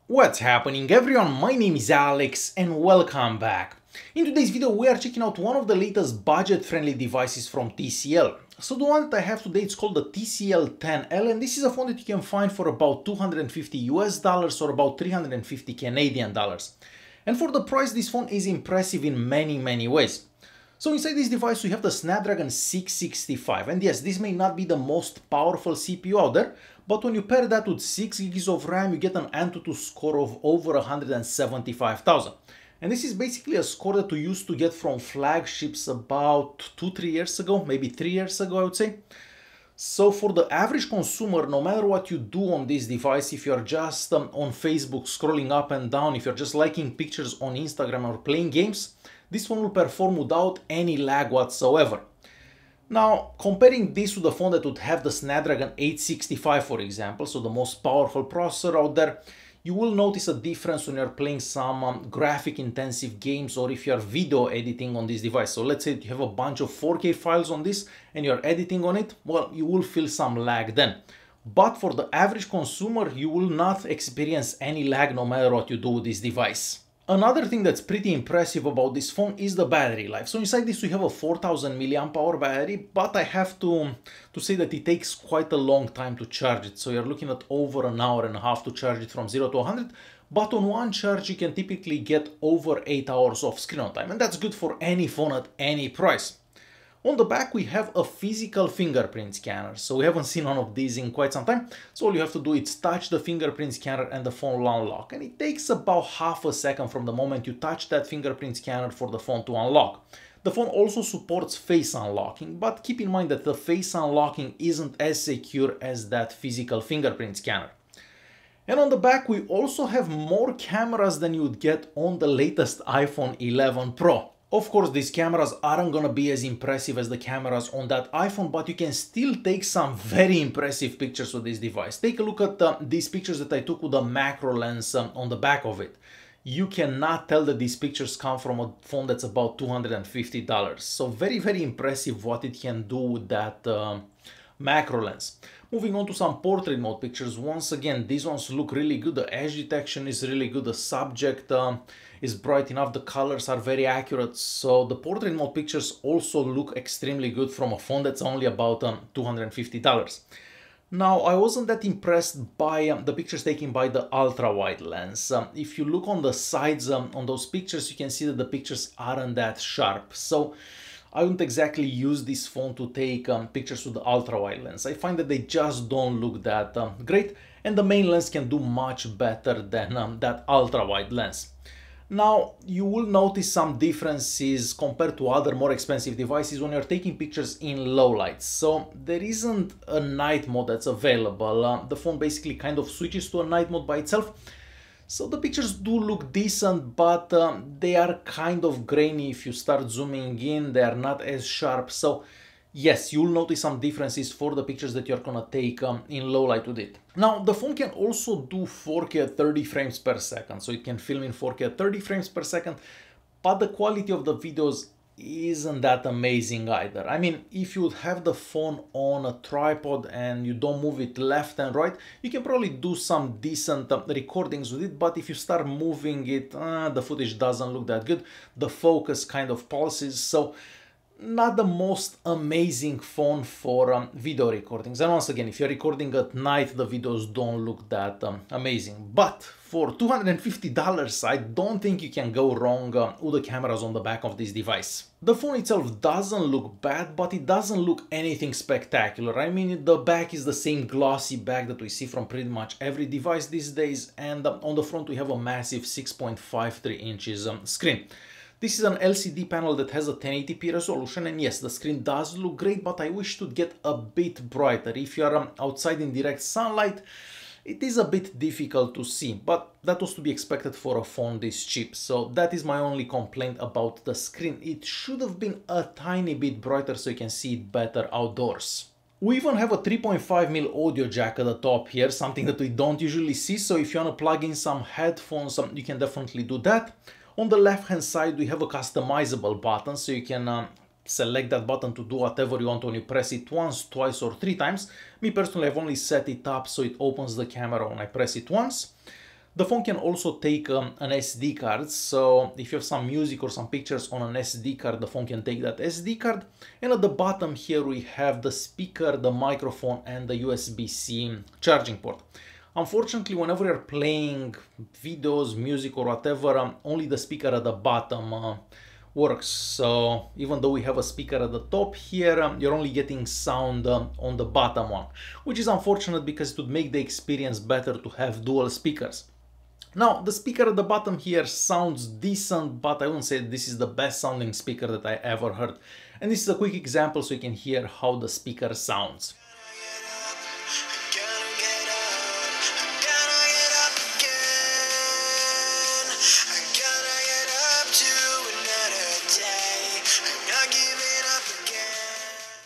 What's happening everyone, my name is Alex and welcome back. In today's video we are checking out one of the latest budget-friendly devices from TCL. So the one that I have today, it's called the TCL 10L, and this is a phone that you can find for about $250 or about 350 Canadian dollars. And for the price, this phone is impressive in many ways. So inside this device we have the Snapdragon 665, and yes, this may not be the most powerful CPU out there, but when you pair that with 6 gigs of RAM, you get an Antutu score of over 175,000. And this is basically a score that we used to get from flagships about 2-3 years ago, maybe 3 years ago I would say. So for the average consumer, no matter what you do on this device, if you're just on Facebook scrolling up and down, if you're just liking pictures on Instagram or playing games, this one will perform without any lag whatsoever. Now, comparing this to the phone that would have the Snapdragon 865, for example, so the most powerful processor out there, you will notice a difference when you're playing some graphic-intensive games or if you're video editing on this device. So let's say you have a bunch of 4K files on this and you're editing on it, well, you will feel some lag then. But for the average consumer, you will not experience any lag no matter what you do with this device. Another thing that's pretty impressive about this phone is the battery life. So inside this we have a 4000 mAh battery, but I have to say that it takes quite a long time to charge it. So you're looking at over an hour and a half to charge it from 0 to 100, but on one charge you can typically get over 8 hours of screen on time, and that's good for any phone at any price. On the back we have a physical fingerprint scanner, so we haven't seen one of these in quite some time. So all you have to do is touch the fingerprint scanner and the phone will unlock, and it takes about half a second from the moment you touch that fingerprint scanner for the phone to unlock. The phone also supports face unlocking, but keep in mind that the face unlocking isn't as secure as that physical fingerprint scanner. And on the back we also have more cameras than you would get on the latest iPhone 11 Pro. Of course, these cameras aren't gonna be as impressive as the cameras on that iPhone, but you can still take some very impressive pictures with this device. Take a look at these pictures that I took with the macro lens on the back of it. You cannot tell that these pictures come from a phone that's about $250. So very impressive what it can do with that macro lens. Moving on to some portrait mode pictures, once again these ones look really good, the edge detection is really good, the subject is bright enough, the colors are very accurate, so the portrait mode pictures also look extremely good from a phone that's only about $250. Now, I wasn't that impressed by the pictures taken by the ultra-wide lens. If you look on the sides on those pictures, you can see that the pictures aren't that sharp. So I wouldn't exactly use this phone to take pictures with the ultra-wide lens. I find that they just don't look that great, and the main lens can do much better than that ultra-wide lens. Now, you will notice some differences compared to other more expensive devices when you're taking pictures in low lights. So there isn't a night mode that's available. The phone basically kind of switches to a night mode by itself. So the pictures do look decent, but they are kind of grainy. If you start zooming in, they are not as sharp. So yes, you'll notice some differences for the pictures that you're gonna take in low light with it. Now, the phone can also do 4K at 30 frames per second. So it can film in 4K at 30 frames per second, but the quality of the videos isn't that amazing either. I mean, if you have the phone on a tripod and you don't move it left and right, you can probably do some decent recordings with it, but if you start moving it, the footage doesn't look that good. The focus kind of pulses, so not the most amazing phone for video recordings. And once again, if you're recording at night, the videos don't look that amazing. But for $250, I don't think you can go wrong with the cameras on the back of this device. The phone itself doesn't look bad, but it doesn't look anything spectacular. I mean, the back is the same glossy back that we see from pretty much every device these days, and on the front we have a massive 6.53 inches screen. This is an LCD panel that has a 1080p resolution, and yes, the screen does look great, but I wish to get a bit brighter. If you are outside in direct sunlight, it is a bit difficult to see, but that was to be expected for a phone this cheap. So that is my only complaint about the screen. It should have been a tiny bit brighter so you can see it better outdoors. We even have a 3.5mm audio jack at the top here, something that we don't usually see, so if you want to plug in some headphones, you can definitely do that. On the left hand side we have a customizable button, so you can select that button to do whatever you want when you press it once, twice or 3 times. Me personally, I've only set it up so it opens the camera when I press it once. The phone can also take an SD card, so if you have some music or some pictures on an SD card, the phone can take that SD card. And at the bottom here we have the speaker, the microphone, and the USB-C charging port. Unfortunately, whenever you're playing videos, music, or whatever, only the speaker at the bottom works. So even though we have a speaker at the top here, you're only getting sound on the bottom one, which is unfortunate because it would make the experience better to have dual speakers. Now, the speaker at the bottom here sounds decent, but I wouldn't say this is the best sounding speaker that I ever heard. And this is a quick example so you can hear how the speaker sounds.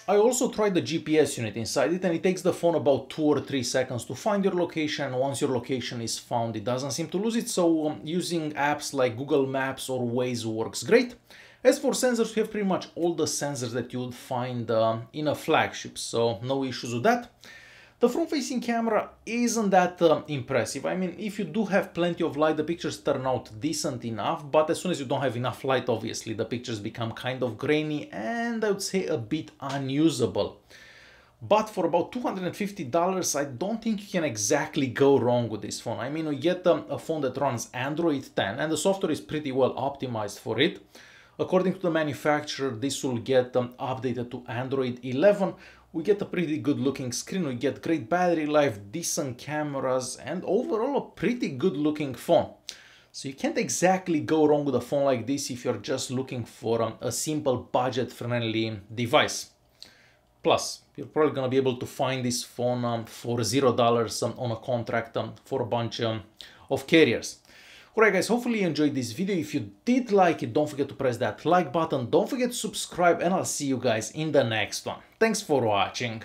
I also tried the GPS unit inside it, and it takes the phone about 2 or 3 seconds to find your location. Once your location is found, it doesn't seem to lose it, so using apps like Google Maps or Waze works great. As for sensors, we have pretty much all the sensors that you would find in a flagship, so no issues with that. The front-facing camera isn't that impressive. I mean, if you do have plenty of light, the pictures turn out decent enough, but as soon as you don't have enough light, obviously, the pictures become kind of grainy and I would say a bit unusable. But for about $250, I don't think you can exactly go wrong with this phone. I mean, we get a phone that runs Android 10 and the software is pretty well optimized for it. According to the manufacturer, this will get updated to Android 11. We get a pretty good looking screen, we get great battery life, decent cameras, and overall a pretty good looking phone. So you can't exactly go wrong with a phone like this if you're just looking for a simple budget friendly device. Plus, you're probably gonna be able to find this phone for $0 on a contract for a bunch of carriers. Alright guys, hopefully you enjoyed this video. If you did like it, don't forget to press that like button, don't forget to subscribe, and I'll see you guys in the next one. Thanks for watching.